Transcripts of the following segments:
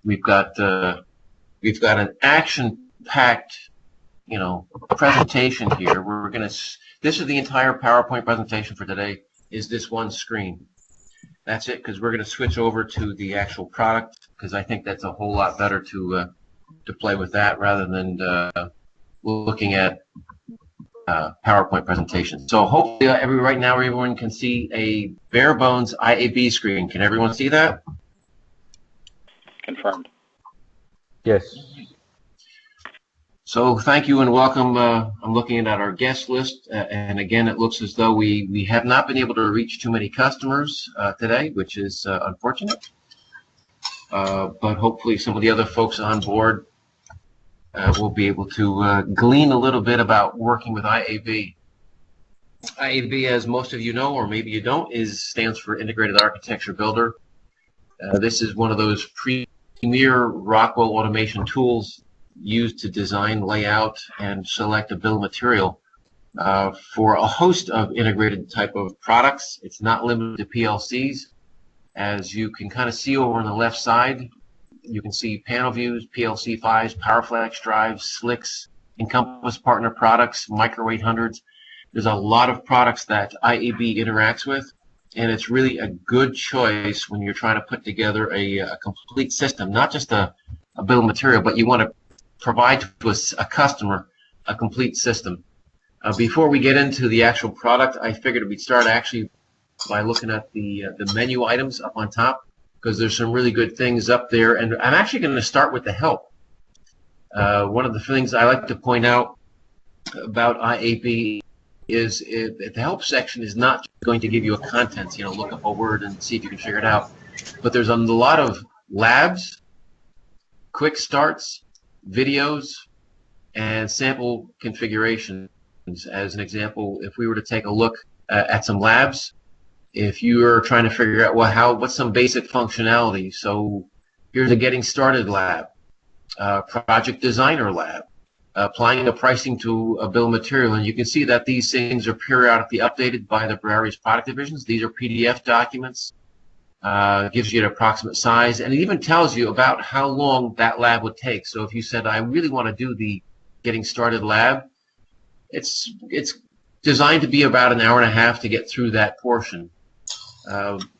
We've got an action-packed, presentation here. This is the entire PowerPoint presentation for today. Is this one screen? That's it, because we're going to switch over to the actual product, because I think that's a whole lot better to play with that rather than looking at PowerPoint presentation. So hopefully right now everyone can see a bare bones IAB screen. Can everyone see that? Confirmed. Yes. So thank you and welcome. I'm looking at our guest list, and again, it looks as though we have not been able to reach too many customers today, which is unfortunate. But hopefully some of the other folks on board will be able to glean a little bit about working with IAB. IAB, as most of you know, or maybe you don't, stands for Integrated Architecture Builder. This is one of those premier Rockwell automation tools used to design, layout, and select a bill of material for a host of integrated type of products. It's not limited to PLCs. As you can kind of see over on the left side, you can see panel views, PLC PHYs, PowerFlex drives, SLICs, Encompass partner products, Micro 800s. There's a lot of products that IAB interacts with, and it's really a good choice when you're trying to put together a complete system, not just a bill of material, but you want to provide to a customer a complete system. Before we get into the actual product, I figured we'd start actually by looking at the menu items up on top, because there's some really good things up there, and I'm actually going to start with the help. One of the things I like to point out about IAB is the help section is not going to give you a contents, look up a word and see if you can figure it out, but there's a lot of labs, quick starts, videos, and sample configurations. As an example, if we were to take a look at some labs, if you are trying to figure out, what's some basic functionality, so here's a getting started lab, project designer lab, applying the pricing to a bill of material, and you can see that these things are periodically updated by the various product divisions. These are PDF documents. Gives you an approximate size, and it even tells you about how long that lab would take. So if you said, I really want to do the getting started lab, it's designed to be about an hour and a half to get through that portion.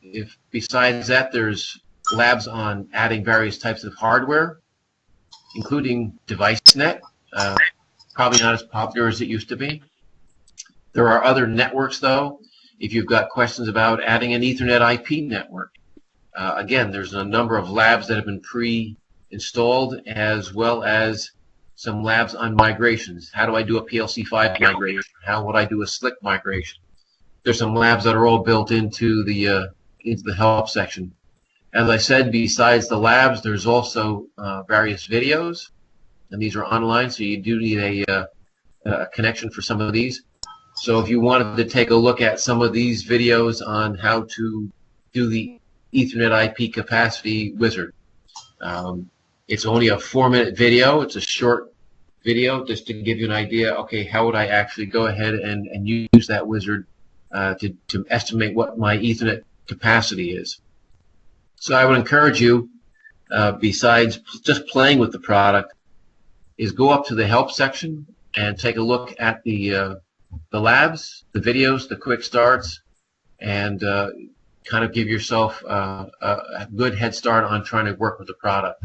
If besides that, there's labs on adding various types of hardware, including DeviceNet, probably not as popular as it used to be. There are other networks, though. If you've got questions about adding an Ethernet IP network, again, there's a number of labs that have been pre-installed, as well as some labs on migrations. How do I do a PLC 5 migration? How would I do a SLIC migration? There's some labs that are all built into the help section. As I said, besides the labs, there's also various videos, and these are online, so you do need a connection for some of these. So if you wanted to take a look at some of these videos on how to do the Ethernet IP capacity wizard, it's only a 4-minute video. It's a short video just to give you an idea, okay, how would I actually go ahead and use that wizard to estimate what my Ethernet capacity is. So I would encourage you, besides just playing with the product, is go up to the help section and take a look at the labs, the videos, the quick starts, and kind of give yourself a good head start on trying to work with the product.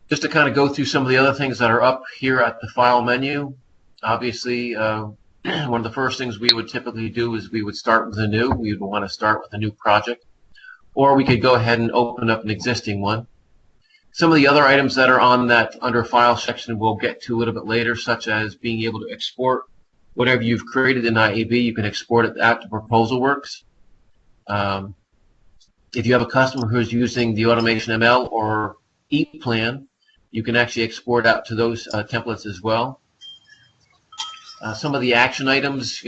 Just to kind of go through some of the other things that are up here at the file menu, obviously one of the first things we would typically do is we would start with a new. We would want to start with a new project, or we could go ahead and open up an existing one. Some of the other items that are on that under file section we'll get to a little bit later, such as being able to export whatever you've created in IAB. You can export it out to ProposalWorks. If you have a customer who's using the Automation ML or ePlan, you can actually export out to those templates as well. Some of the action items,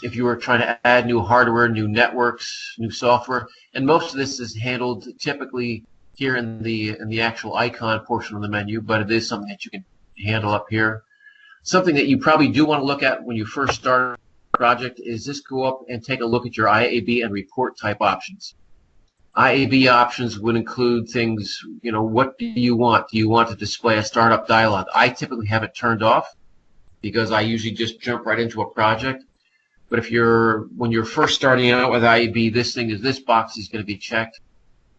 if you were trying to add new hardware, new networks, new software, and most of this is handled typically here in the actual icon portion of the menu, but it is something that you can handle up here. Something that you probably do want to look at when you first start a project is just go up and take a look at your IAB and report type options. IAB options would include things, what do you want? Do you want to display a startup dialog? I typically have it turned off because I usually just jump right into a project. But when you're first starting out with IAB, this box is going to be checked,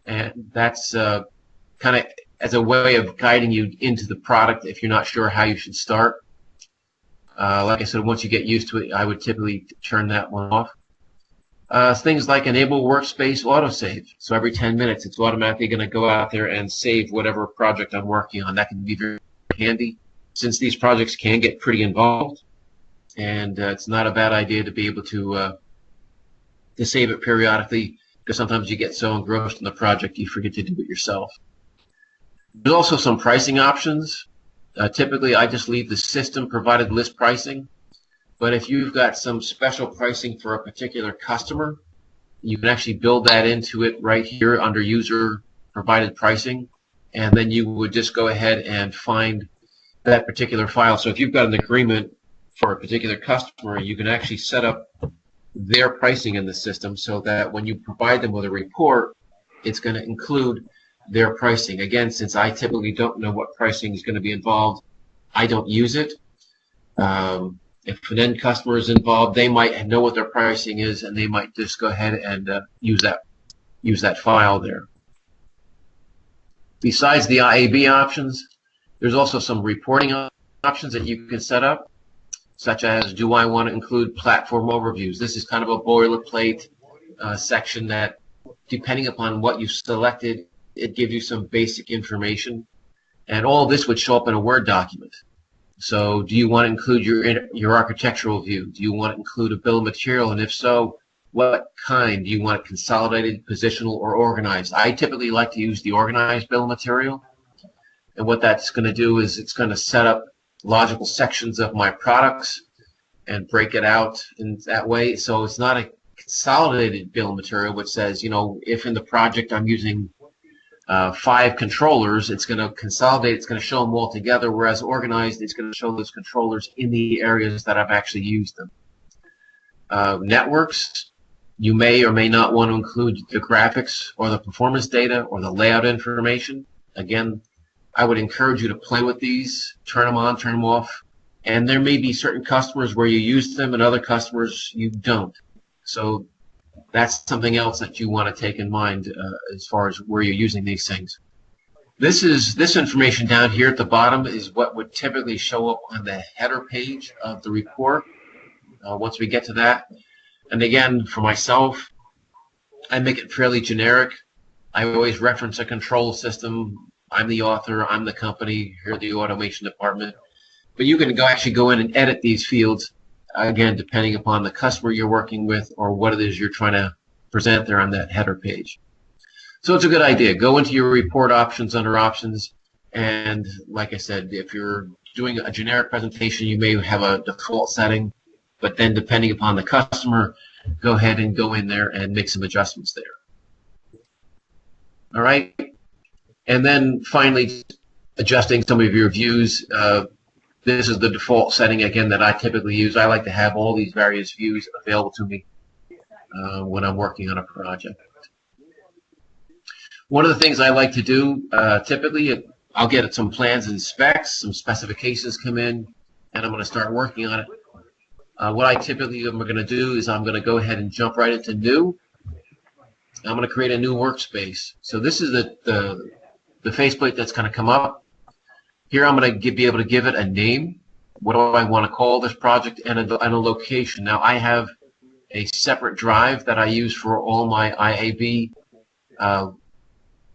and that's kind of as a way of guiding you into the product if you're not sure how you should start. Like I said, once you get used to it, I would typically turn that one off. Things like enable workspace autosave. So every 10 minutes, it's automatically going to go out there and save whatever project I'm working on. That can be very handy since these projects can get pretty involved. And it's not a bad idea to be able to save it periodically, because sometimes you get so engrossed in the project you forget to do it yourself. There's also some pricing options. Typically, I just leave the system provided list pricing. But if you've got some special pricing for a particular customer, you can actually build that into it right here under user provided pricing. And then you would just go ahead and find that particular file. So if you've got an agreement for a particular customer, you can actually set up their pricing in the system so that when you provide them with a report, it's going to include their pricing. Again, since I typically don't know what pricing is going to be involved, I don't use it. If an end customer is involved, they might know what their pricing is, and they might just go ahead and use that file there. Besides the IAB options, there's also some reporting options that you can set up, such as, do I want to include platform overviews? This is kind of a boilerplate section that, depending upon what you've selected, it gives you some basic information. And all this would show up in a Word document. So do you want to include your architectural view? Do you want to include a bill of material? And if so, what kind? Do you want it consolidated, positional, or organized? I typically like to use the organized bill of material. And what that's going to do is it's going to set up logical sections of my products and break it out in that way. So it's not a consolidated bill of material which says, if in the project I'm using 5 controllers, it's going to consolidate, it's going to show them all together, whereas organized, it's going to show those controllers in the areas that I've actually used them. Networks, you may or may not want to include the graphics or the performance data or the layout information. Again, I would encourage you to play with these, turn them on, turn them off, and there may be certain customers where you use them and other customers you don't. So that's something else that you want to take in mind as far as where you're using these things. This information down here at the bottom is what would typically show up on the header page of the report once we get to that. And again, for myself, I make it fairly generic. I always reference a control system. I'm the author, I'm the company, here the automation department. But you can actually go in and edit these fields, again, depending upon the customer you're working with or what it is you're trying to present there on that header page. So it's a good idea. Go into your report options under options, and like I said, if you're doing a generic presentation, you may have a default setting, but then depending upon the customer, go ahead and go in there and make some adjustments there. All right. And then finally, adjusting some of your views. This is the default setting, again, that I typically use. I like to have all these various views available to me when I'm working on a project. One of the things I like to do, typically, I'll get some plans and specs, some specifications come in, and I'm going to start working on it. What I typically am going to do is I'm going to go ahead and jump right into new. I'm going to create a new workspace. So this is the faceplate that's going to come up. Here I'm going to be able to give it a name. What do I want to call this project, and a location. Now I have a separate drive that I use for all my IAB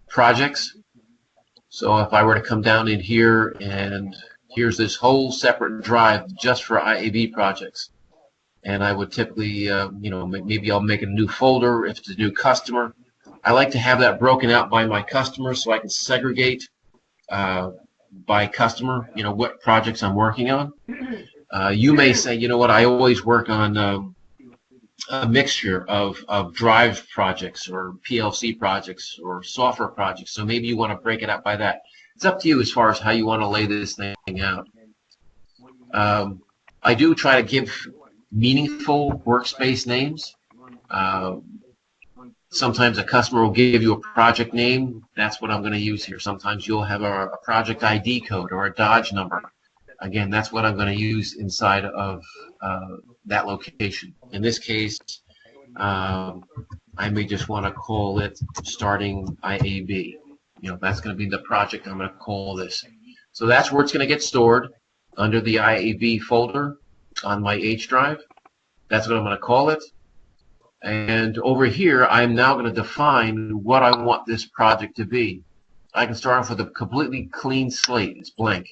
projects. So if I were to come down in here, and here's this whole separate drive just for IAB projects. And I would typically, maybe I'll make a new folder if it's a new customer. I like to have that broken out by my customer so I can segregate by customer, what projects I'm working on. You may say, I always work on a mixture of drive projects or PLC projects or software projects. So maybe you want to break it up by that. It's up to you as far as how you want to lay this thing out. I do try to give meaningful workspace names. Sometimes a customer will give you a project name. That's what I'm going to use here. Sometimes you'll have a project ID code or a Dodge number. Again, that's what I'm going to use inside of that location. In this case, I may just want to call it starting IAB. That's going to be the project I'm going to call this. So that's where it's going to get stored, under the IAB folder on my H drive. That's what I'm going to call it. And over here, I'm now going to define what I want this project to be. I can start off with a completely clean slate. It's blank.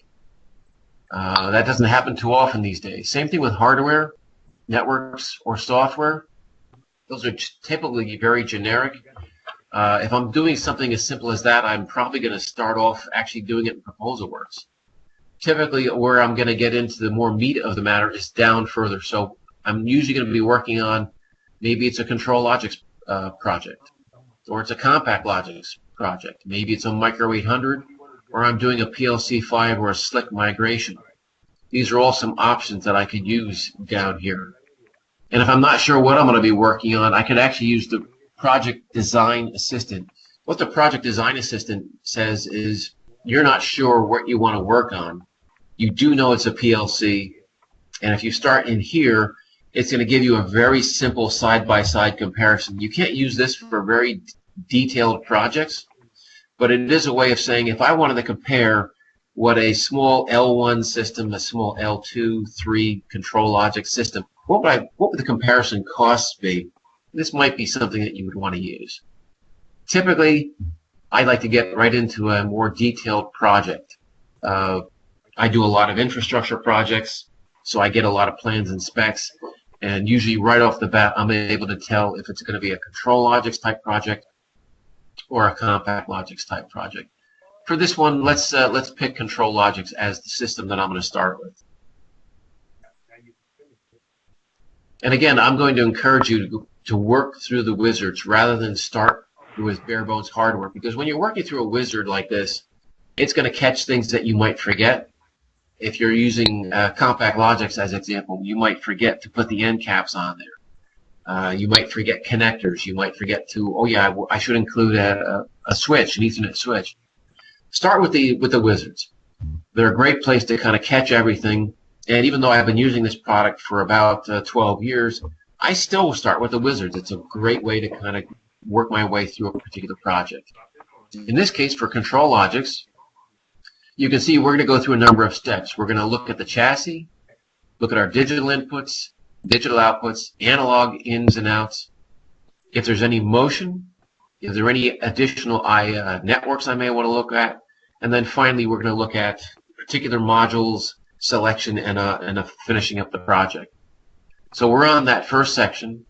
That doesn't happen too often these days. Same thing with hardware, networks, or software. Those are typically very generic. If I'm doing something as simple as that, I'm probably going to start off actually doing it in Proposal Works. Typically, where I'm going to get into the more meat of the matter is down further. So I'm usually going to be working on, maybe it's a Control Logics project, or it's a Compact Logics project. Maybe it's a Micro 800, or I'm doing a PLC 5 or a SLIC migration. These are all some options that I could use down here. And if I'm not sure what I'm going to be working on, I could actually use the Project Design Assistant. What the Project Design Assistant says is, you're not sure what you want to work on. You do know it's a PLC, and if you start in here, it's going to give you a very simple side-by-side comparison. You can't use this for very detailed projects, but it is a way of saying, if I wanted to compare what a small L1 system, a small L2, 3 Control Logic system, what would the comparison costs be? This might be something that you would want to use. Typically, I'd like to get right into a more detailed project. I do a lot of infrastructure projects, so I get a lot of plans and specs, and usually right off the bat, I'm able to tell if it's going to be a Control Logics type project or a Compact Logics type project. For this one, let's pick Control Logics as the system that I'm going to start with. And again, I'm going to encourage you to work through the wizards rather than start with bare bones hardware, because when you're working through a wizard like this, it's going to catch things that you might forget. If you're using Compact Logics as an example, you might forget to put the end caps on there. You might forget connectors. You might forget to, oh yeah, I should include a switch, an Ethernet switch. Start with the wizards. They're a great place to kind of catch everything. And even though I've been using this product for about 12 years, I still start with the wizards. It's a great way to kind of work my way through a particular project. In this case, for Control Logics, you can see we're going to go through a number of steps. We're going to look at the chassis, look at our digital inputs, digital outputs, analog ins and outs, if there's any motion, is there any additional networks I may want to look at, and then finally we're going to look at particular modules, selection, and finishing up the project. So we're on that first section,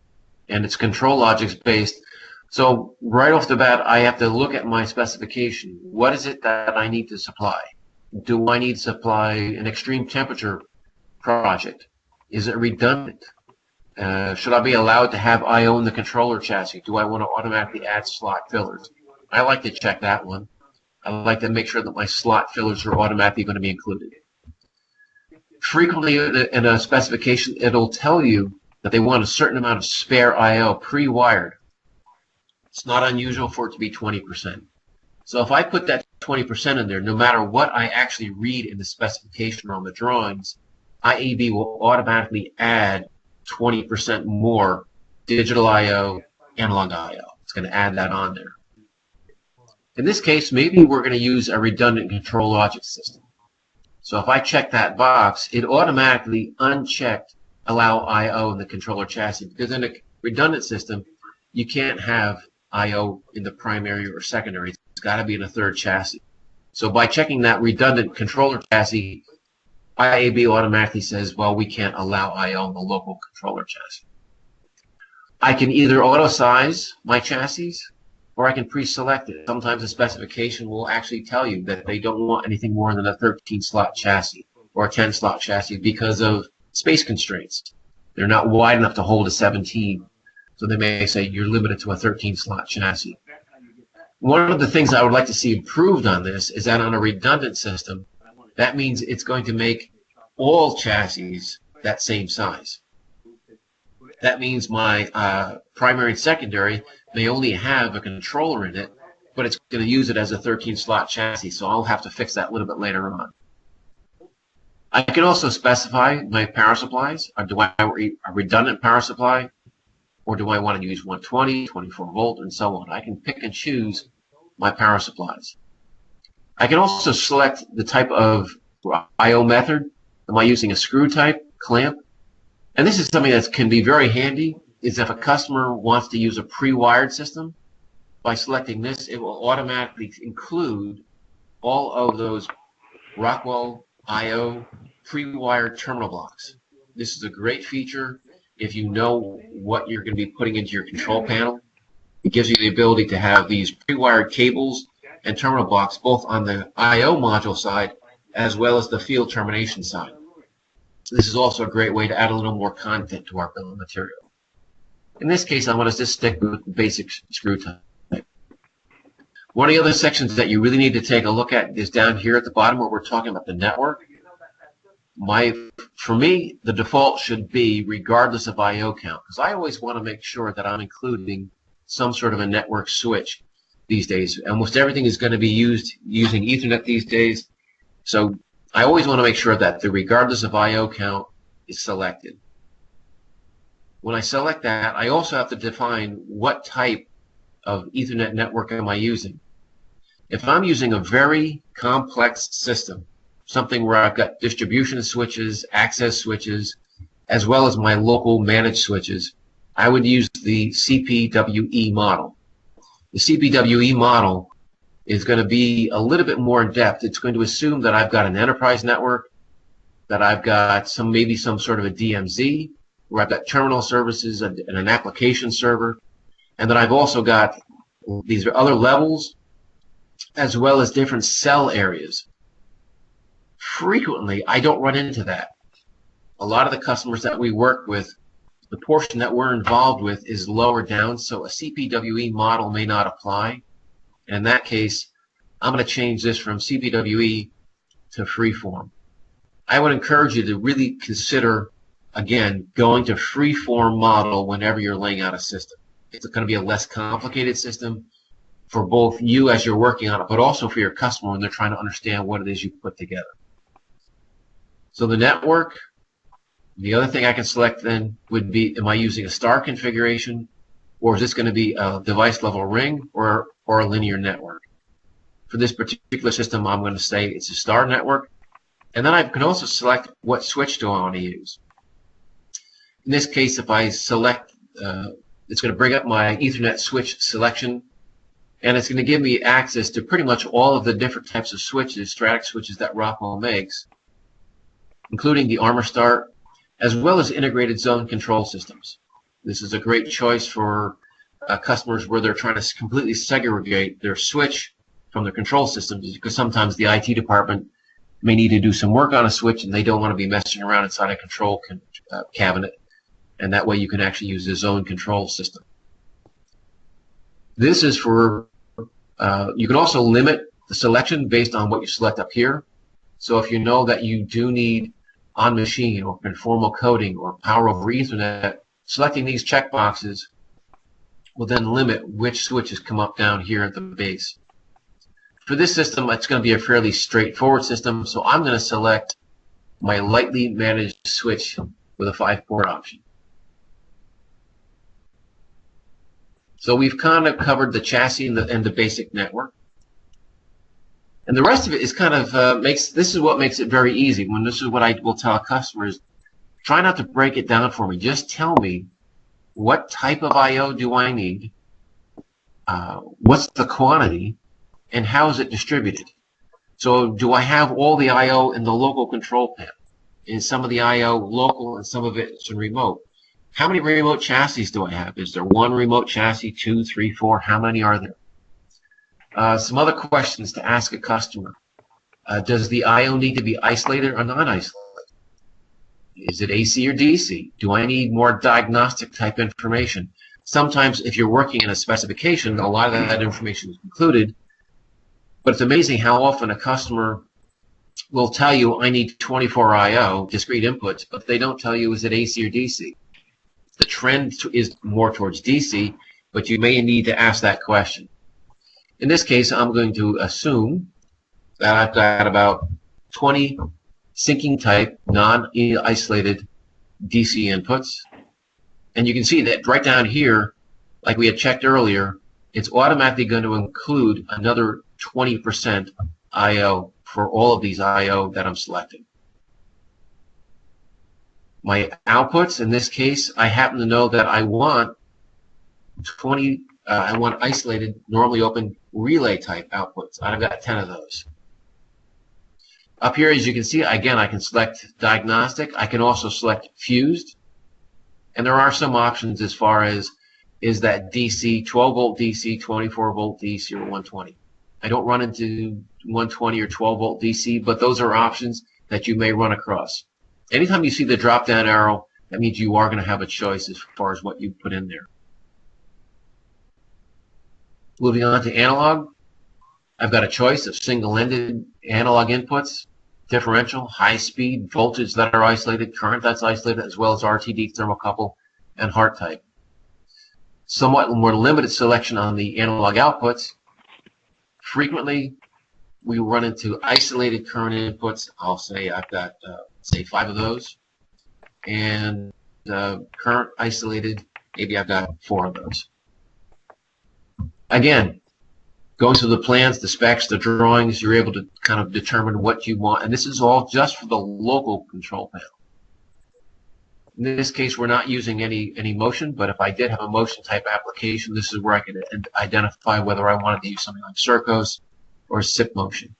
and it's Control Logics based. So right off the bat, I have to look at my specification. What is it that I need to supply? Do I need to supply an extreme temperature project? Is it redundant? Should I be allowed to have I/O in the controller chassis? Do I want to automatically add slot fillers? I like to check that one. I like to make sure that my slot fillers are automatically going to be included. Frequently in a specification, it'll tell you that they want a certain amount of spare I/O pre-wired. It's not unusual for it to be 20%. So if I put that 20% in there, no matter what I actually read in the specification or on the drawings, IAB will automatically add 20% more digital I/O, analog I/O. It's going to add that on there. In this case, maybe we're going to use a redundant Control Logic system. So if I check that box, it automatically unchecked allow I/O in the controller chassis, because in a redundant system, you can't have I/O in the primary or secondary. It's got to be in a third chassis. So by checking that redundant controller chassis, IAB automatically says, well, we can't allow I/O in the local controller chassis. I can either auto-size my chassis, or I can pre-select it. Sometimes the specification will actually tell you that they don't want anything more than a 13-slot chassis or a 10-slot chassis because of space constraints. They're not wide enough to hold a 17. So they may say you're limited to a 13-slot chassis. One of the things I would like to see improved on this is that on a redundant system, that means it's going to make all chassis that same size. That means my primary and secondary may only have a controller in it, but it's going to use it as a 13-slot chassis, so I'll have to fix that a little bit later on. I can also specify my power supplies. Do I want a redundant power supply, or do I want to use 120, 24 volt, and so on? I can pick and choose my power supplies. I can also select the type of I/O method. Am I using a screw type, clamp? And this is something that can be very handy, is if a customer wants to use a pre-wired system, by selecting this, it will automatically include all of those Rockwell I/O pre-wired terminal blocks. This is a great feature if you know what you're going to be putting into your control panel. It gives you the ability to have these pre-wired cables and terminal blocks both on the I/O module side as well as the field termination side. This is also a great way to add a little more content to our bill of material. In this case, I'm going to just stick with the basic screw type. One of the other sections that you really need to take a look at is down here at the bottom where we're talking about the network. For me, the default should be regardless of I/O count, because I always want to make sure that I'm including some sort of a network switch these days. Almost everything is going to be using Ethernet these days, so I always want to make sure that the regardless of I/O count is selected. When I select that, I also have to define what type of Ethernet network am I using. If I'm using a very complex system, something where I've got distribution switches, access switches, as well as my local managed switches, I would use the CPWE model. The CPWE model is going to be a little bit more in depth. It's going to assume that I've got an enterprise network, that I've got maybe some sort of a DMZ, where I've got terminal services and an application server, and that I've also got these other levels as well as different cell areas. Frequently, I don't run into that. A lot of the customers that we work with, the portion that we're involved with is lower down, so a CPWE model may not apply. And in that case, I'm going to change this from CPWE to freeform. I would encourage you to really consider, again, going to freeform model whenever you're laying out a system. It's going to be a less complicated system for both you as you're working on it, but also for your customer when they're trying to understand what it is you put together. So the network, the other thing I can select then would be, am I using a star configuration, or is this going to be a device level ring or a linear network? For this particular system, I'm going to say it's a star network. And then I can also select what switch do I want to use. In this case, if I select, it's going to bring up my Ethernet switch selection, and it's going to give me access to pretty much all of the different types of switches, static switches that Rockwell makes, including the Armor Start, as well as integrated zone control systems. This is a great choice for customers where they're trying to completely segregate their switch from their control systems, because sometimes the IT department may need to do some work on a switch and they don't want to be messing around inside a control cabinet, and that way you can actually use the zone control system. This is for, you can also limit the selection based on what you select up here. So if you know that you do need on-machine or conformal coding or power over Ethernet, selecting these checkboxes will then limit which switches come up down here at the base. For this system, it's going to be a fairly straightforward system, so I'm going to select my lightly managed switch with a 5-port option. So we've kind of covered the chassis and the basic network. And the rest of it is kind of this is what makes it very easy. This is what I will tell customers, try not to break it down for me. Just tell me what type of I/O do I need, what's the quantity, and how is it distributed. So do I have all the I/O in the local control panel? Is some of the I/O local and some of it is remote? How many remote chassis do I have? Is there one remote chassis, 2, 3, 4? How many are there? Some other questions to ask a customer. Does the I/O need to be isolated or non-isolated? Is it AC or DC? Do I need more diagnostic type information? Sometimes if you're working in a specification, a lot of that information is included, but it's amazing how often a customer will tell you, I need 24 I/O, discrete inputs, but they don't tell you, is it AC or DC? the trend is more towards DC, but you may need to ask that question. In this case, I'm going to assume that I've got about 20 syncing type, non-isolated DC inputs. And you can see that right down here, like we had checked earlier, it's automatically going to include another 20% I/O for all of these I/O that I'm selecting. My outputs, in this case, I happen to know that I want 20, I want isolated, normally open relay type outputs. I've got 10 of those. Up here, as you can see, again, I can select diagnostic. I can also select fused. And there are some options as far as is that DC, 12 volt DC, 24 volt DC, or 120. I don't run into 120 or 12 volt DC, but those are options that you may run across. Anytime you see the drop down arrow, that means you are going to have a choice as far as what you put in there. Moving on to analog, I've got a choice of single-ended analog inputs, differential, high speed, voltage that are isolated, current that's isolated, as well as RTD, thermocouple, and Hart type. Somewhat more limited selection on the analog outputs. Frequently, we run into isolated current inputs. I'll say I've got, say, 5 of those. And current isolated, maybe I've got 4 of those. Again, going through the plans, the specs, the drawings, you're able to kind of determine what you want. And this is all just for the local control panel. In this case, we're not using any motion, but if I did have a motion type application, this is where I could identify whether I wanted to use something like Circos or SIP motion.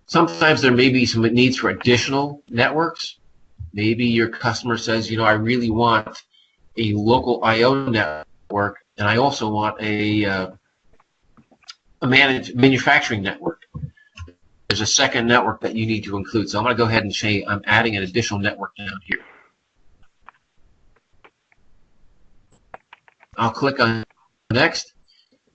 Sometimes there may be some needs for additional networks. Maybe your customer says, you know, I really want a local I/O network, and I also want a manufacturing network. There's a second network that you need to include. So I'm going to go ahead and say I'm adding an additional network down here. I'll click on next,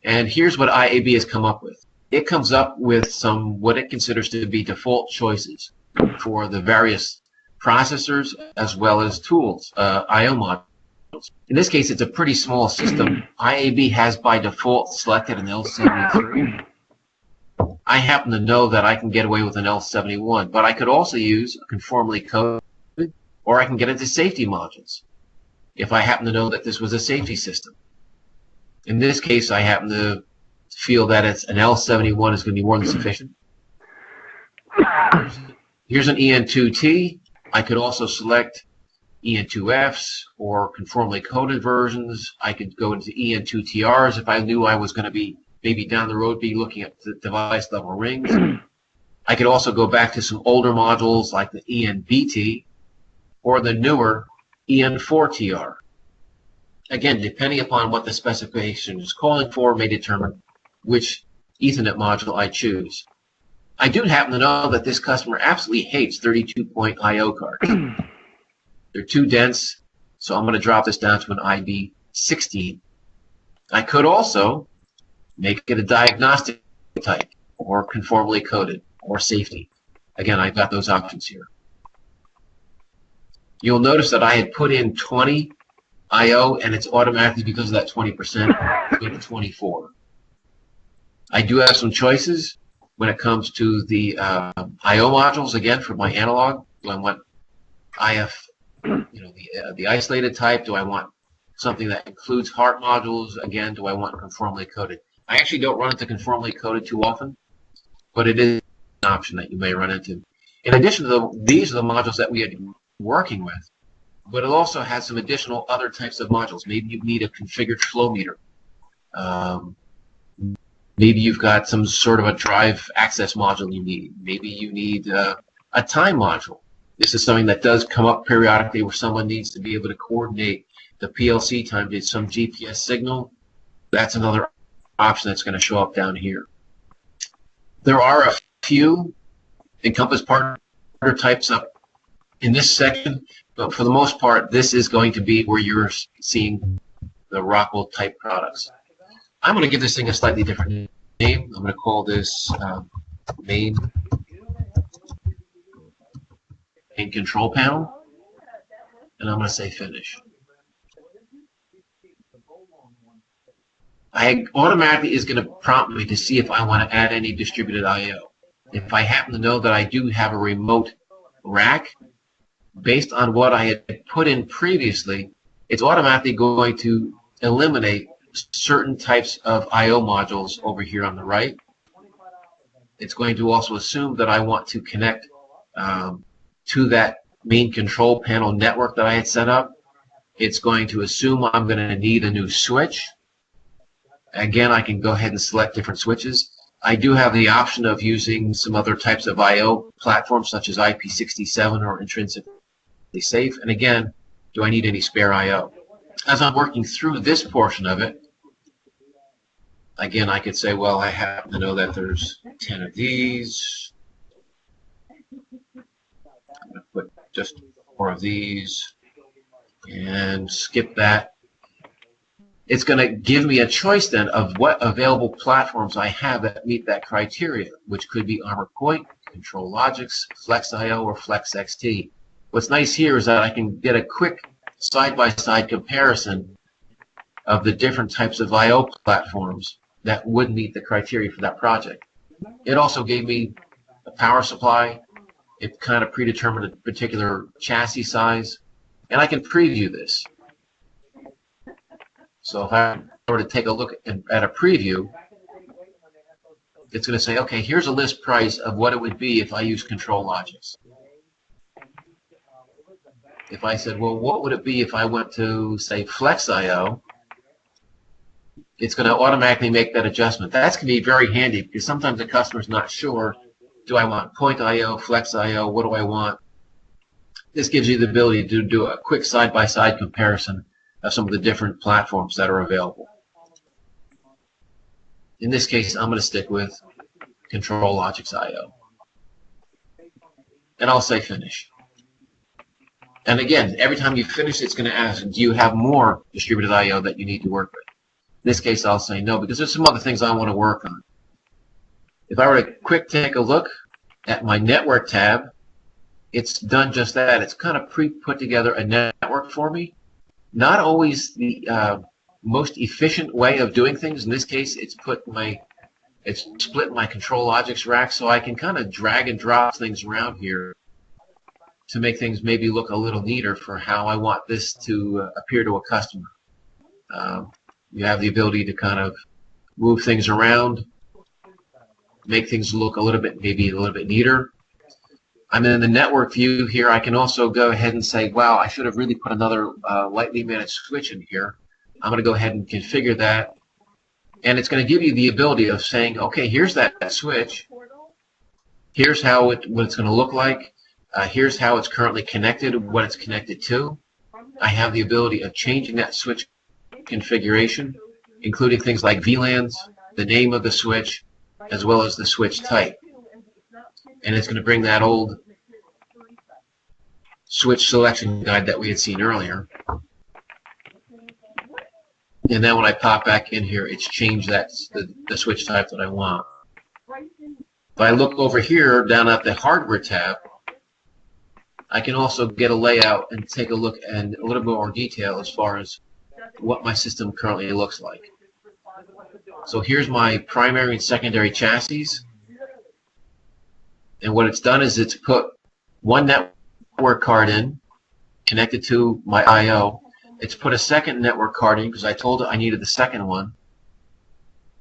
and here's what IAB has come up with. It comes up with some what it considers to be default choices for the various processors as well as tools, I/O modules. In this case, it's a pretty small system. IAB has by default selected an L73. I happen to know that I can get away with an L71, but I could also use a conformally coded, or I can get into safety modules if I happen to know that this was a safety system. In this case, I happen to feel that it's an L71 is going to be more than sufficient. Here's an EN2T. I could also select EN2Fs or conformally coded versions. I could go into EN2TRs if I knew I was going to be maybe down the road be looking at the device level rings. I could also go back to some older modules like the ENBT or the newer EN4TR. Again, depending upon what the specification is calling for, may determine which Ethernet module I choose. I do happen to know that this customer absolutely hates 32-point I/O cards. They're too dense, so I'm going to drop this down to an IB16. I could also make it a diagnostic type, or conformally coded, or safety. Again, I've got those options here. You'll notice that I had put in 20 I/O, and it's automatically, because of that 20%, going to 24. I do have some choices when it comes to the I/O modules. Again, for my analog, do I want IF, the isolated type? Do I want something that includes Hart modules? Again, do I want conformally coded? I actually don't run into conformally coded too often, but it is an option that you may run into. In addition to these are the modules that we are working with, but it also has some additional other types of modules. Maybe you need a configured flow meter. Maybe you've got some sort of a drive access module you need. Maybe you need a time module. This is something that does come up periodically where someone needs to be able to coordinate the PLC time to some GPS signal. That's another option that's going to show up down here. There are a few Encompass partner types up in this section, but for the most part, this is going to be where you're seeing the Rockwell type products. I'm going to give this thing a slightly different name. I'm going to call this main control panel. and I'm going to say finish. I automatically is going to prompt me to see if I want to add any distributed I/O. If I happen to know that I do have a remote rack, based on what I had put in previously, it's automatically going to eliminate certain types of I/O modules over here on the right. It's going to also assume that I want to connect to that main control panel network that I had set up. It's going to assume I'm going to need a new switch. Again, I can go ahead and select different switches. I do have the option of using some other types of I/O platforms, such as IP67 or intrinsically safe. And again, do I need any spare I/O? As I'm working through this portion of it, again, I could say, well, I happen to know that there's 10 of these. I'm going to put just 4 of these and skip that. It's going to give me a choice then of what available platforms I have that meet that criteria, which could be Armor Point, ControlLogix, FlexIO, or FlexXT. What's nice here is that I can get a quick side-by-side comparison of the different types of I/O platforms that would meet the criteria for that project. It also gave me a power supply. It kind of predetermined a particular chassis size, and I can preview this. So if I were to take a look at a preview, it's going to say, okay, here's a list price of what it would be if I use ControlLogix. If I said, well, what would it be if I went to, say, FlexIO, it's going to automatically make that adjustment. That's going to be very handy because sometimes the customer's not sure, do I want Point.io, FlexIO, what do I want? This gives you the ability to do a quick side-by-side comparison of some of the different platforms that are available. In this case, I'm going to stick with ControlLogix IO. And I'll say finish. And again, every time you finish, it's going to ask, do you have more distributed I/O that you need to work with? In this case, I'll say no, because there's some other things I want to work on. If I were to quick take a look at my network tab, it's done just that. It's kind of pre-put together a network for me. Not always the most efficient way of doing things. In this case, it's split my ControlLogix rack, so I can kind of drag and drop things around here to make things maybe look a little neater for how I want this to appear to a customer. You have the ability to kind of move things around, make things look maybe a little bit neater. I'm in the network view here. I can also go ahead and say, wow, I should have really put another lightly managed switch in here. I'm going to go ahead and configure that. And it's going to give you the ability of saying, okay, here's that switch. Here's what it's going to look like. Here's how it's currently connected, what it's connected to. I have the ability of changing that switch configuration, including things like VLANs, the name of the switch, as well as the switch type. And it's going to bring that old switch selection guide that we had seen earlier. And then when I pop back in here, it's changed the switch type that I want. If I look over here down at the hardware tab, I can also get a layout and take a look and a little bit more detail as far as what my system currently looks like. So here's my primary and secondary chassis. And what it's done is it's put one network card in, connected to my I/O. It's put a second network card in because I told it I needed the second one.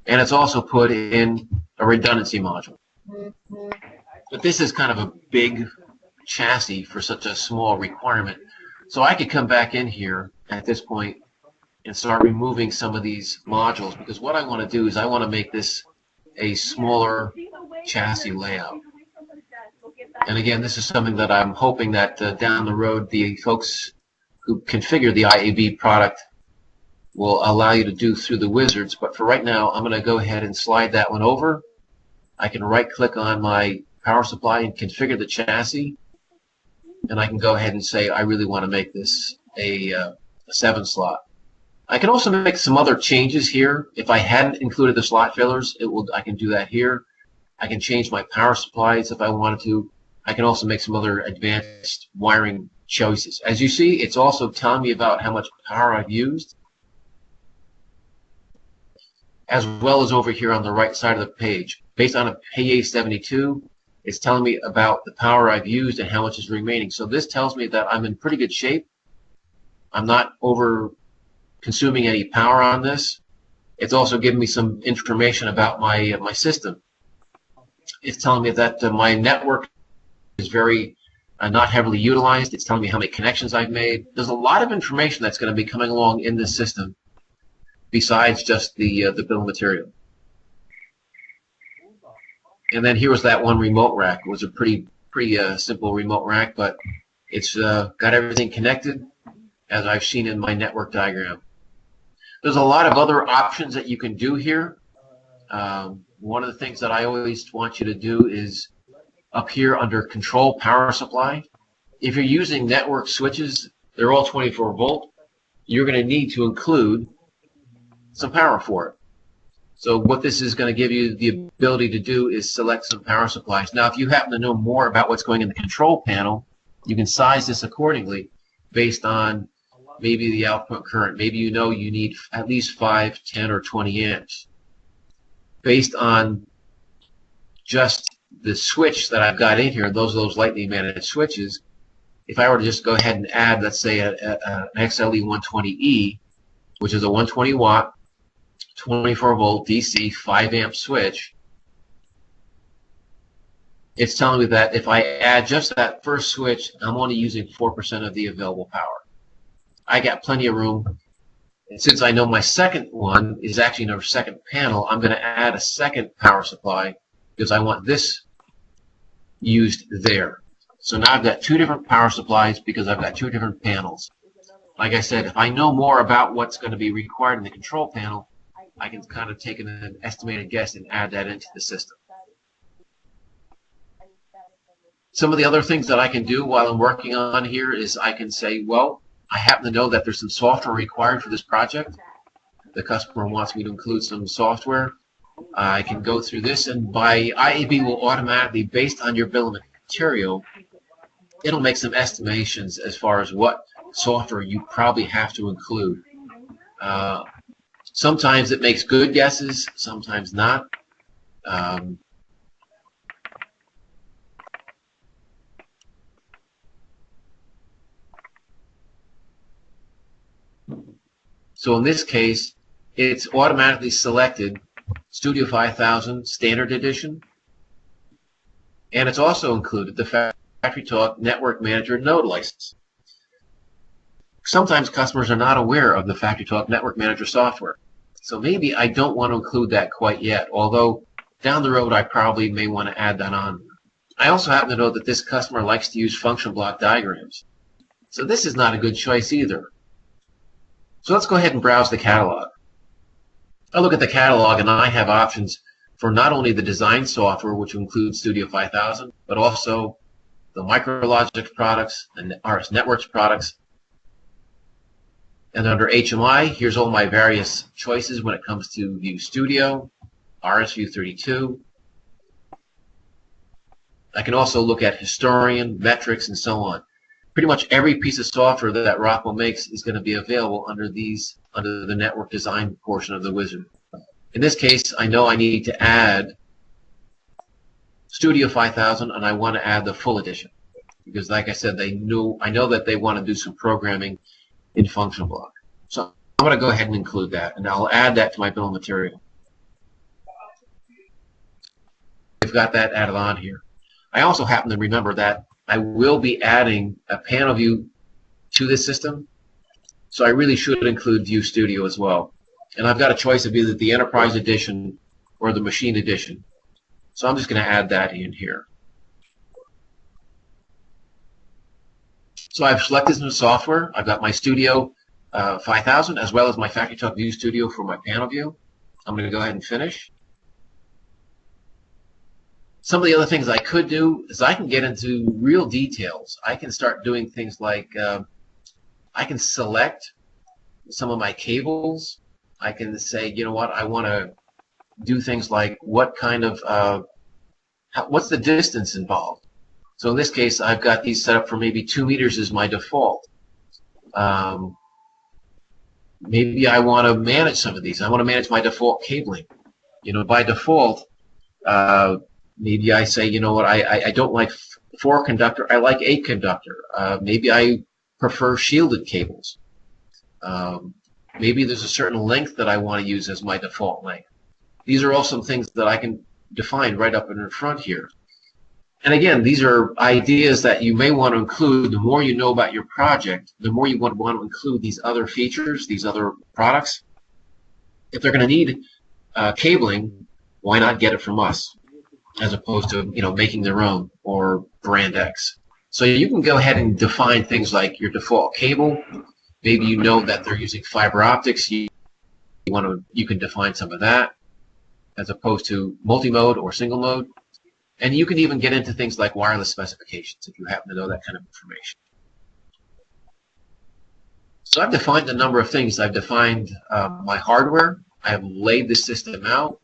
And it's also put in a redundancy module. But this is kind of a big chassis for such a small requirement. So I could come back in here at this point and start removing some of these modules, because what I want to do is I want to make this a smaller chassis layout. And again, this is something that I'm hoping that down the road the folks who configure the IAB product will allow you to do through the wizards. But for right now, I'm going to go ahead and slide that one over. I can right-click on my power supply and configure the chassis. And I can go ahead and say I really want to make this a 7-slot. I can also make some other changes here. If I hadn't included the slot fillers, I can do that here. I can change my power supplies if I wanted to. I can also make some other advanced wiring choices. As you see, it's also telling me about how much power I've used, as well as over here on the right side of the page. Based on a PA72, it's telling me about the power I've used and how much is remaining. So this tells me that I'm in pretty good shape. I'm not over consuming any power on this. It's also giving me some information about my system. It's telling me that my network is very not heavily utilized. It's telling me how many connections I've made. There's a lot of information that's going to be coming along in this system besides just the bill of material. And then here was that one remote rack. It was a pretty simple remote rack, but it's got everything connected as I've seen in my network diagram. There's a lot of other options that you can do here. One of the things that I always want you to do is up here under control power supply. If you're using network switches, they're all 24 volt. You're going to need to include some power for it. So what this is going to give you the ability to do is select some power supplies. Now, if you happen to know more about what's going in the control panel, you can size this accordingly based on maybe the output current. Maybe you know you need at least 5, 10, or 20 amps. Based on just the switch that I've got in here, those lightning managed switches, if I were to just go ahead and add, let's say, an XLE 120E, which is a 120 watt, 24 volt DC 5 amp switch, it's telling me that if I add just that first switch, I'm only using 4% of the available power. I got plenty of room. And since I know my second one is actually in our second panel, I'm going to add a second power supply because I want this used there. So now I've got two different power supplies because I've got two different panels. Like I said, if I know more about what's going to be required in the control panel, I can kind of take an estimated guess and add that into the system. Some of the other things that I can do while I'm working on here is I can say, well, I happen to know that there's some software required for this project. The customer wants me to include some software. I can go through this, and by IAB will automatically, based on your bill of material, it'll make some estimations as far as what software you probably have to include. Sometimes it makes good guesses, sometimes not. So in this case, it's automatically selected Studio 5000 Standard Edition, and it's also included the FactoryTalk Network Manager Node license. Sometimes customers are not aware of the FactoryTalk Network Manager software, so maybe I don't want to include that quite yet, although down the road I probably may want to add that on. I also happen to know that this customer likes to use function block diagrams, so this is not a good choice either. So let's go ahead and browse the catalog. I look at the catalog and I have options for not only the design software, which includes Studio 5000, but also the MicroLogix products and the RS Networks products. And under HMI, here's all my various choices when it comes to View Studio, RS-View 32. I can also look at Historian, Metrics, and so on. Pretty much every piece of software that Rockwell makes is going to be available under the network design portion of the wizard. In this case, I know I need to add Studio 5000, and I want to add the full edition because, like I said, I know that they want to do some programming in function block. So I'm going to go ahead and include that, and I'll add that to my bill of material. I've got that added on here. I also happen to remember that I will be adding a panel view to this system, so I really should include View Studio as well. And I've got a choice of either the Enterprise Edition or the Machine Edition. So I'm just going to add that in here. So I've selected some software. I've got my Studio 5000 as well as my FactoryTalk View Studio for my panel view. I'm going to go ahead and finish. Some of the other things I could do is I can get into real details. I can start doing things like I can select some of my cables. I can say, you know what, I want to do things like what kind of, what's the distance involved? So in this case, I've got these set up for maybe 2 meters as my default. Maybe I want to manage some of these. I want to manage my default cabling. You know, by default, maybe I say, you know what, I don't like 4-conductor, I like 8-conductor. Maybe I prefer shielded cables. Maybe there's a certain length that I want to use as my default length. These are all some things that I can define right up in front here. And again, these are ideas that you may want to include. The more you know about your project, the more you want to include these other features, these other products. If they're going to need cabling, why not get it from us, as opposed to, you know, making their own or brand X. So you can go ahead and define things like your default cable. Maybe you know that they're using fiber optics. You can define some of that, as opposed to multi-mode or single mode. And you can even get into things like wireless specifications if you happen to know that kind of information. So I've defined a number of things. I've defined my hardware. I have laid the system out.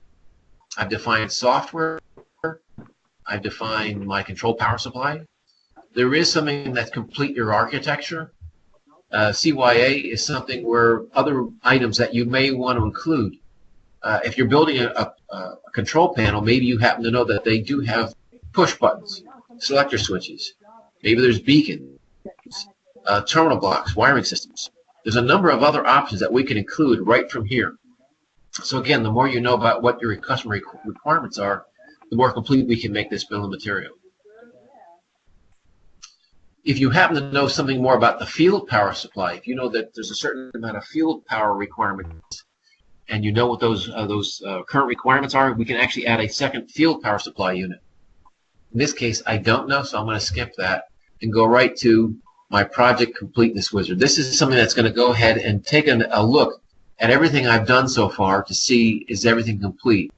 I've defined software. I've defined my control power supply. There is something that's complete your architecture. CYA is something where other items that you may want to include. If you're building a control panel, maybe you happen to know that they do have push buttons, selector switches. Maybe there's beacons, terminal blocks, wiring systems. There's a number of other options that we can include right from here. So again, the more you know about what your customer requirements are, the more complete we can make this bill of material. If you happen to know something more about the field power supply, if you know that there's a certain amount of field power requirements, and you know what those current requirements are, we can actually add a second field power supply unit. In this case, I don't know, so I'm going to skip that and go right to my project completeness wizard. This is something that's going to go ahead and take a look at everything I've done so far to see, is everything complete.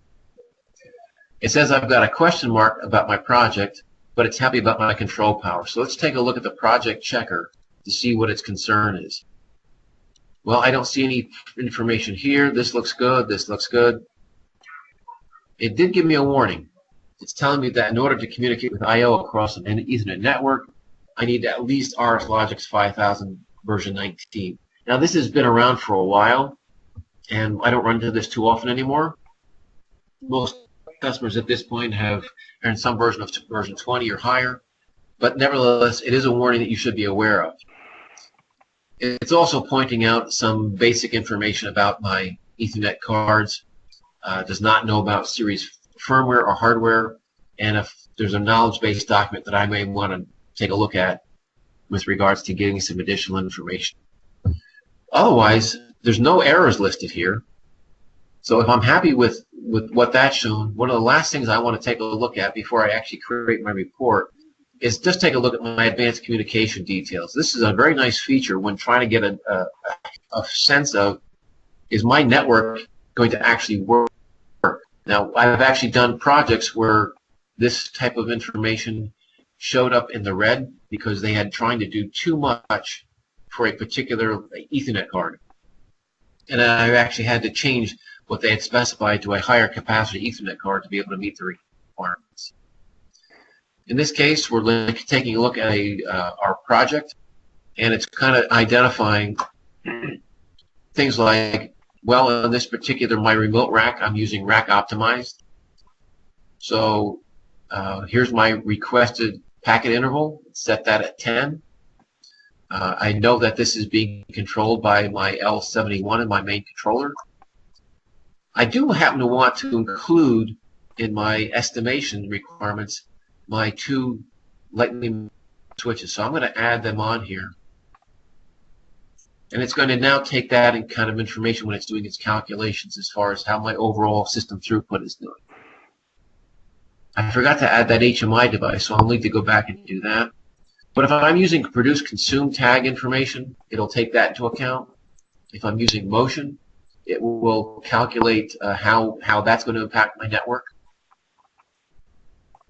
It says I've got a question mark about my project, but it's happy about my control power. So let's take a look at the project checker to see what its concern is. Well, I don't see any information here. This looks good. This looks good. It did give me a warning. It's telling me that in order to communicate with I/O across an Ethernet network, I need at least RS Logix 5000 version 19. Now, this has been around for a while, and I don't run into this too often anymore. Most customers at this point are in some version of version 20 or higher, but nevertheless, it is a warning that you should be aware of. It's also pointing out some basic information about my Ethernet cards. Does not know about series firmware or hardware, and if there's a knowledge-based document that I may want to take a look at with regards to getting some additional information. Otherwise, there's no errors listed here. So if I'm happy with what that's shown, one of the last things I want to take a look at before I actually create my report is just take a look at my advanced communication details. This is a very nice feature when trying to get a sense of, is my network going to actually work? Now, I've actually done projects where this type of information showed up in the red because they had trying to do too much for a particular Ethernet card. And I actually had to change what they had specified to a higher capacity Ethernet card to be able to meet the requirements. In this case, we're taking a look at our project, and it's kind of identifying things like, well, in this particular, my remote rack, I'm using rack optimized. So here's my requested packet interval. Set that at 10. I know that this is being controlled by my L71 in my main controller. I do happen to want to include in my estimation requirements my 2 lightning switches. So I'm going to add them on here. And it's going to now take that and kind of information when it's doing its calculations as far as how my overall system throughput is doing. I forgot to add that HMI device, so I'll need to go back and do that. But if I'm using produce consume tag information, it'll take that into account. If I'm using motion, it will calculate how that's going to impact my network.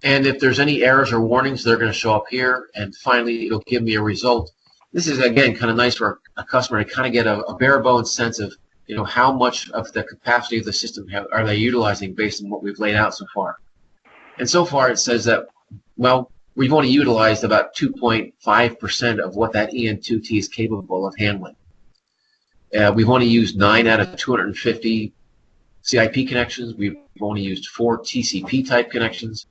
And if there's any errors or warnings, they're going to show up here. And finally, it'll give me a result. This is, again, kind of nice for a customer to kind of get a bare bones sense of, you know, how much of the capacity of the system are they utilizing based on what we've laid out so far. And so far, it says that, well, we've only utilized about 2.5% of what that EN2T is capable of handling. We've only used 9 out of 250 CIP connections. We've only used 4 TCP type connections.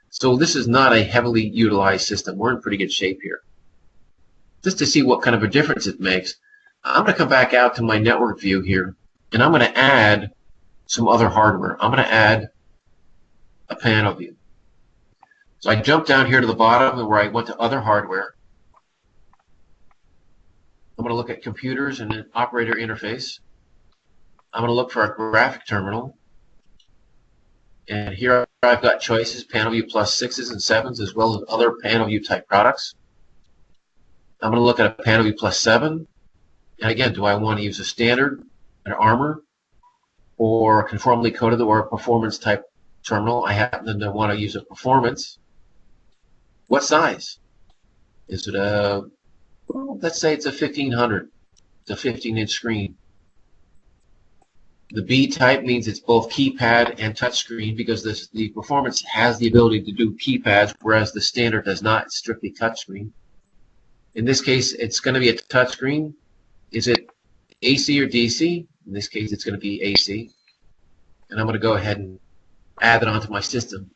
So this is not a heavily utilized system. We're in pretty good shape here. Just to see what kind of a difference it makes, I'm going to come back out to my network view here, and I'm going to add some other hardware. I'm going to add a panel view. So I jump down here to the bottom where I went to other hardware. I'm going to look at computers and an operator interface. I'm going to look for a graphic terminal. And here I've got choices, panel view plus 6s and 7s, as well as other panel view type products. I'm going to look at a panel view plus 7. And again, do I want to use a standard, an armor, or a conformally coded or a performance type terminal? I happen to want to use a performance. What size? Is it a, well, let's say it's a 1500. It's a 15-inch screen. The B type means it's both keypad and touchscreen, because the performance has the ability to do keypads, whereas the standard does not. It's strictly touchscreen. In this case, it's going to be a touchscreen. Is it AC or DC? In this case, it's going to be AC. And I'm going to go ahead and add it onto my system.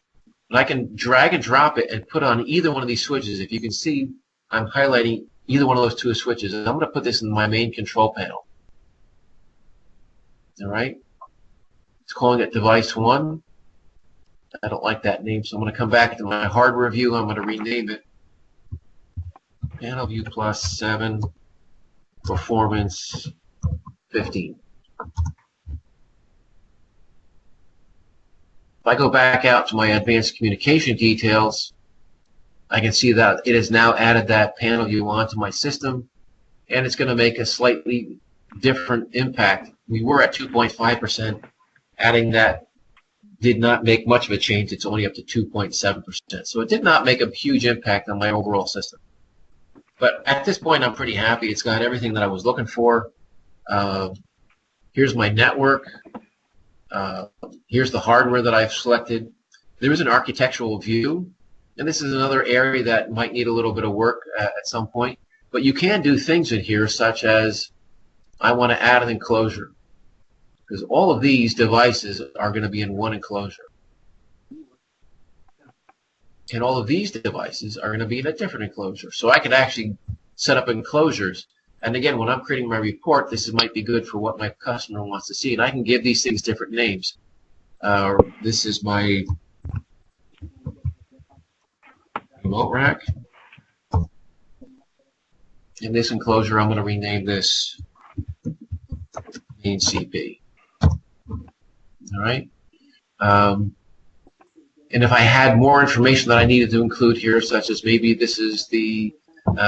And I can drag and drop it and put on either one of these switches. If you can see, I'm highlighting either one of those 2 switches. And I'm going to put this in my main control panel. All right. It's calling it device 1. I don't like that name, so I'm going to come back to my hardware view. I'm going to rename it panel view plus 7 performance 15. If I go back out to my advanced communication details, I can see that it has now added that panel view onto my system, and it's going to make a slightly different impact. We were at 2.5%. Adding that did not make much of a change. It's only up to 2.7%. So it did not make a huge impact on my overall system. But at this point, I'm pretty happy. It's got everything that I was looking for. Here's my network. Here's the hardware that I've selected. There is an architectural view, and this is another area that might need a little bit of work at some point. But you can do things in here, such as I want to add an enclosure, because all of these devices are going to be in one enclosure. And all of these devices are going to be in a different enclosure. So I could actually set up enclosures. And again, when I'm creating my report, this might be good for what my customer wants to see. And I can give these things different names. This is my remote rack. In this enclosure, I'm going to rename this main CP. All right. And if I had more information that I needed to include here, such as maybe this is the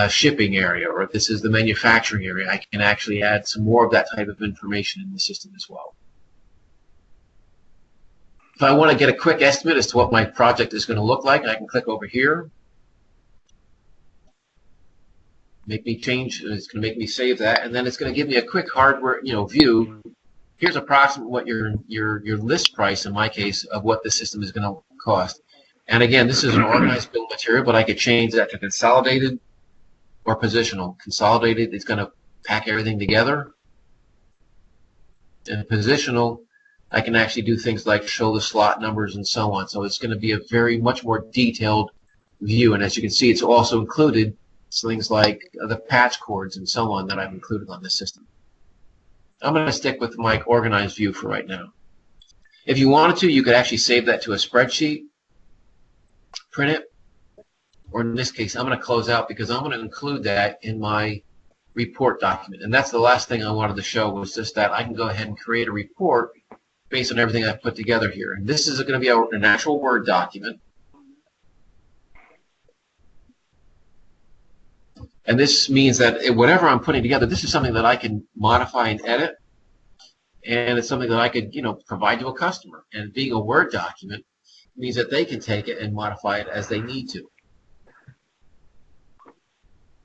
shipping area or this is the manufacturing area, I can actually add some more of that type of information in the system as well. If I want to get a quick estimate as to what my project is going to look like, I can click over here. Make me change. It's going to make me save that, and then it's going to give me a quick hardware, view. Here's approximately what your list price, in my case, of what the system is going to cost. And again, this is an organized bill of material, but I could change that to consolidated or positional. Consolidated is going to pack everything together. And positional, I can actually do things like show the slot numbers and so on. So it's going to be a much more detailed view. And as you can see, it's also included things like the patch cords and so on that I've included on this system. I'm going to stick with my organized view for right now. If you wanted to, you could actually save that to a spreadsheet, print it, or in this case, I'm going to close out because I'm going to include that in my report document. And that's the last thing I wanted to show, was just that I can go ahead and create a report based on everything I've put together here. And this is going to be an actual Word document. And this means that whatever I'm putting together, this is something that I can modify and edit. And it's something that I could, provide to a customer. And being a Word document means that they can take it and modify it as they need to.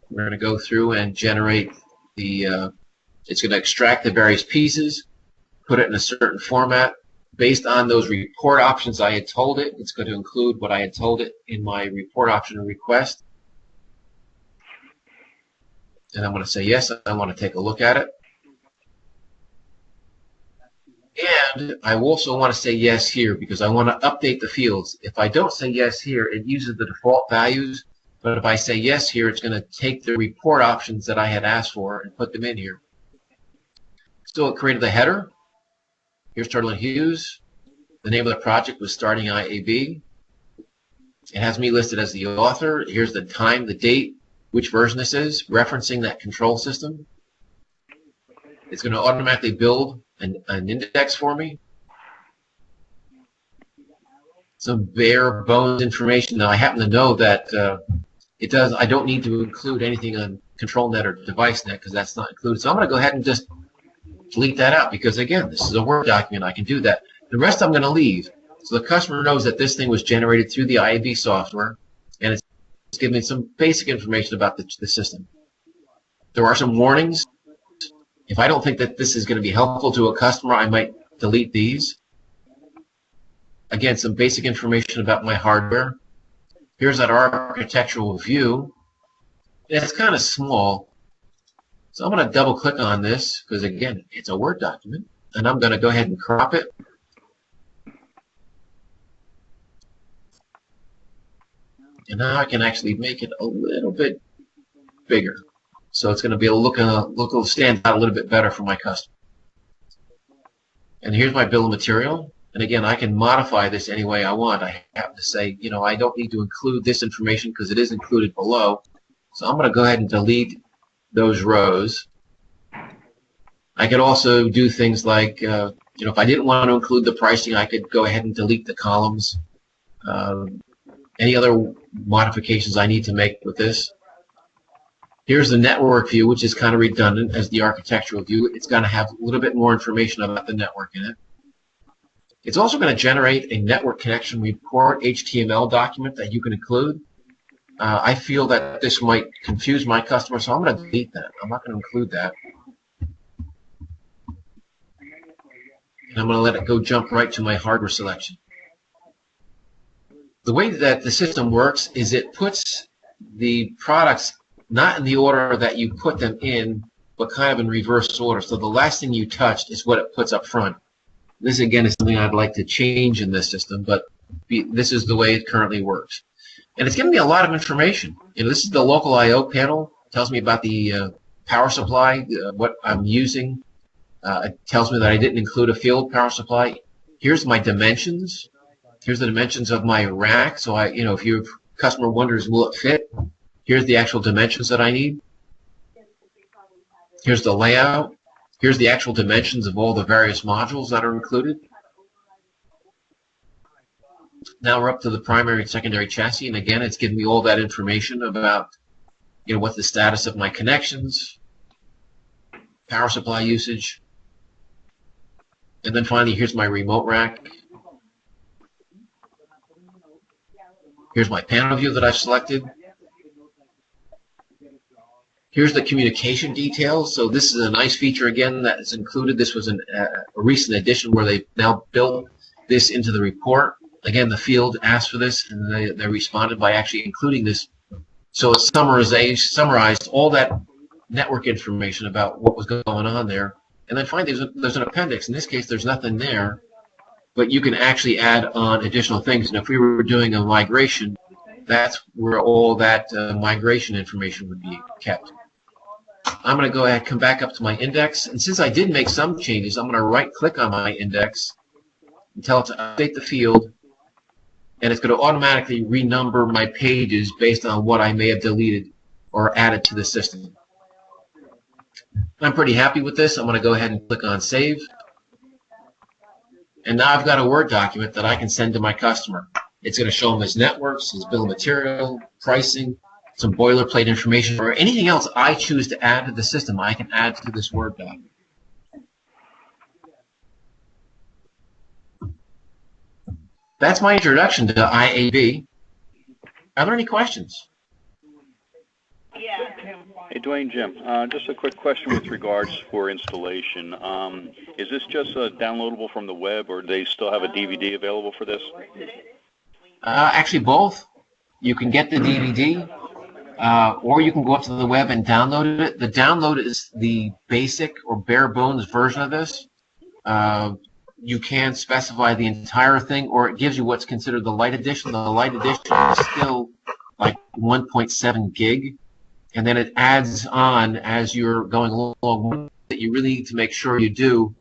We're going to go through and generate it's going to extract the various pieces, put it in a certain format, based on those report options I had told it. It's going to include what I had told it in my report option request. And I'm going to say yes, I want to take a look at it. And I also want to say yes here because I want to update the fields. If I don't say yes here, it uses the default values. But if I say yes here, it's going to take the report options that I had asked for and put them in here. So it created the header. Here's Turtle and Hughes. The name of the project was Starting IAB. It has me listed as the author. Here's the time, the date, which version this is, referencing that control system. It's going to automatically build an index for me. Some bare bones information. Now I happen to know that I don't need to include anything on ControlNet or DeviceNet because that's not included. So I'm going to go ahead and just delete that out because again, this is a Word document. I can do that. The rest I'm going to leave. So the customer knows that this thing was generated through the IAB software and it's giving me some basic information about the system. There are some warnings. If I don't think that this is going to be helpful to a customer, I might delete these. Again, some basic information about my hardware. Here's that architectural view. It's kind of small. So I'm going to double click on this because, again, it's a Word document. And I'm going to go ahead and crop it. And now I can actually make it a little bit bigger. So it's going to be stand out a little bit better for my customer. And here's my bill of material. And again, I can modify this any way I want. I have to say, you know, I don't need to include this information because it is included below. So I'm going to go ahead and delete those rows. I could also do things like, you know, if I didn't want to include the pricing, I could go ahead and delete the columns. Any other modifications I need to make with this. Here's the network view, which is kind of redundant as the architectural view. It's going to have a little bit more information about the network in it. It's also going to generate a network connection report HTML document that you can include. I feel that this might confuse my customer, so I'm going to delete that. I'm not going to include that. And I'm going to let it go jump right to my hardware selection. The way that the system works is it puts the products not in the order that you put them in, but kind of in reverse order. So the last thing you touched is what it puts up front. This, again, is something I'd like to change in this system, but this is the way it currently works. And it's giving me a lot of information. You know, this is the local I/O panel. It tells me about the power supply, what I'm using. It tells me that I didn't include a field power supply. Here's my dimensions. Here's the dimensions of my rack. So you know, if your customer wonders, will it fit? Here's the actual dimensions that I need. Here's the layout. Here's the actual dimensions of all the various modules that are included. Now we're up to the primary and secondary chassis, and again, it's giving me all that information about, you know, what's the status of my connections, power supply usage, and then finally, here's my remote rack. Here's my panel view that I've selected. Here's the communication details. So this is a nice feature, again, that is included. This was a recent addition where they now built this into the report. Again, the field asked for this, and they responded by actually including this. So it summarized all that network information about what was going on there. And then finally, there's an appendix. In this case, there's nothing there, but you can actually add on additional things. And if we were doing a migration, that's where all that migration information would be kept. I'm going to go ahead and come back up to my index. And since I did make some changes, I'm going to right-click on my index and tell it to update the field. And it's going to automatically renumber my pages based on what I may have deleted or added to the system. I'm pretty happy with this. I'm going to go ahead and click on Save. And now I've got a Word document that I can send to my customer. It's going to show him his networks, his bill of material, pricing, some boilerplate information, or anything else I choose to add to the system, I can add to this Word document. That's my introduction to IAB. Are there any questions? Yeah. Hey, Duane, Jim, just a quick question with regards for installation. Is this just downloadable from the web, or do they still have a DVD available for this? Actually, both. You can get the DVD, or you can go up to the web and download it. The download is the basic or bare bones version of this. You can specify the entire thing, or it gives you what's considered the light edition. The light edition is still like 1.7 gig, and then it adds on as you're going along. One that you really need to make sure you do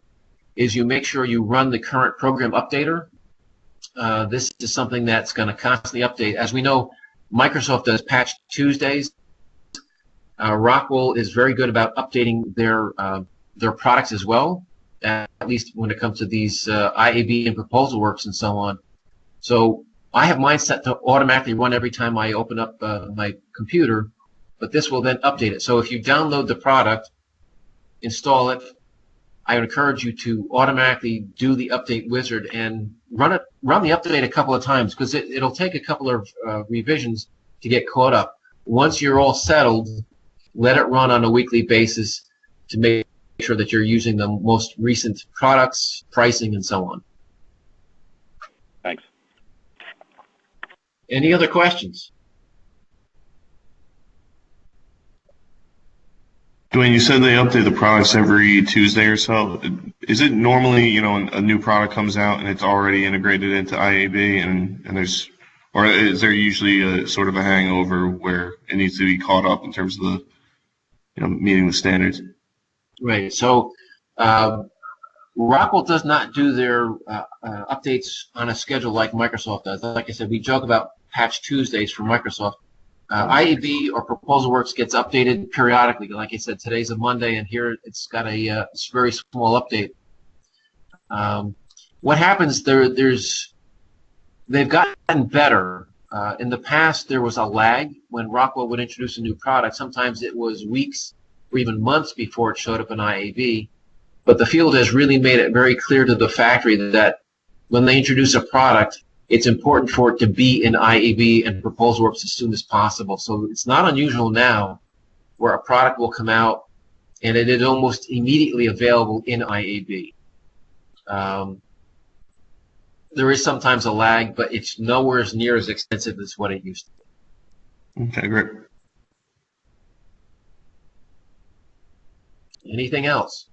is you make sure you run the current program updater. This is something that's going to constantly update. As we know, Microsoft does Patch Tuesdays. Rockwell is very good about updating their products as well, at least when it comes to these IAB and proposal works and so on. So I have mine set to automatically run every time I open up my computer, but this will then update it. So if you download the product, install it, I would encourage you to automatically do the update wizard and run the update a couple of times, because it'll take a couple of revisions to get caught up. Once you're all settled, let it run on a weekly basis to make sure that you're using the most recent products, pricing, and so on. Thanks. Any other questions? Duane, you said they update the products every Tuesday or so. Is it normally, a new product comes out and it's already integrated into IAB, or is there usually a sort of a hangover where it needs to be caught up in terms of the, meeting the standards? Right. So Rockwell does not do their updates on a schedule like Microsoft does. Like I said, we joke about Patch Tuesdays for Microsoft. IAB or Proposal Works gets updated periodically. Like I said, today's a Monday, and here it's got a very small update. What happens they've gotten better. In the past, there was a lag when Rockwell would introduce a new product. Sometimes it was weeks or even months before it showed up in IAB. But the field has really made it very clear to the factory that when they introduce a product, it's important for it to be in IAB and Proposal Works as soon as possible. So it's not unusual now where a product will come out and it is almost immediately available in IAB. There is sometimes a lag, but it's nowhere near as extensive as what it used to be. Okay, great. Anything else?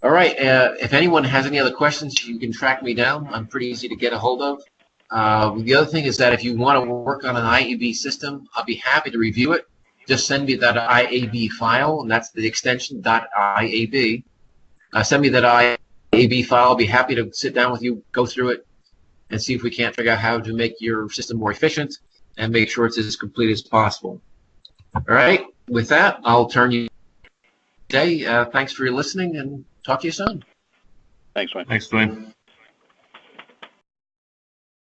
All right. If anyone has any other questions, you can track me down. I'm pretty easy to get a hold of. The other thing is that if you want to work on an IAB system, I'll be happy to review it. Just send me that IAB file, and that's the extension .iab. Send me that IAB file. I'll be happy to sit down with you, go through it, and see if we can't figure out how to make your system more efficient and make sure it's as complete as possible. All right. With that, I'll turn you today. Thanks for your listening, and talk to you soon. Thanks, Duane. Thanks, Duane.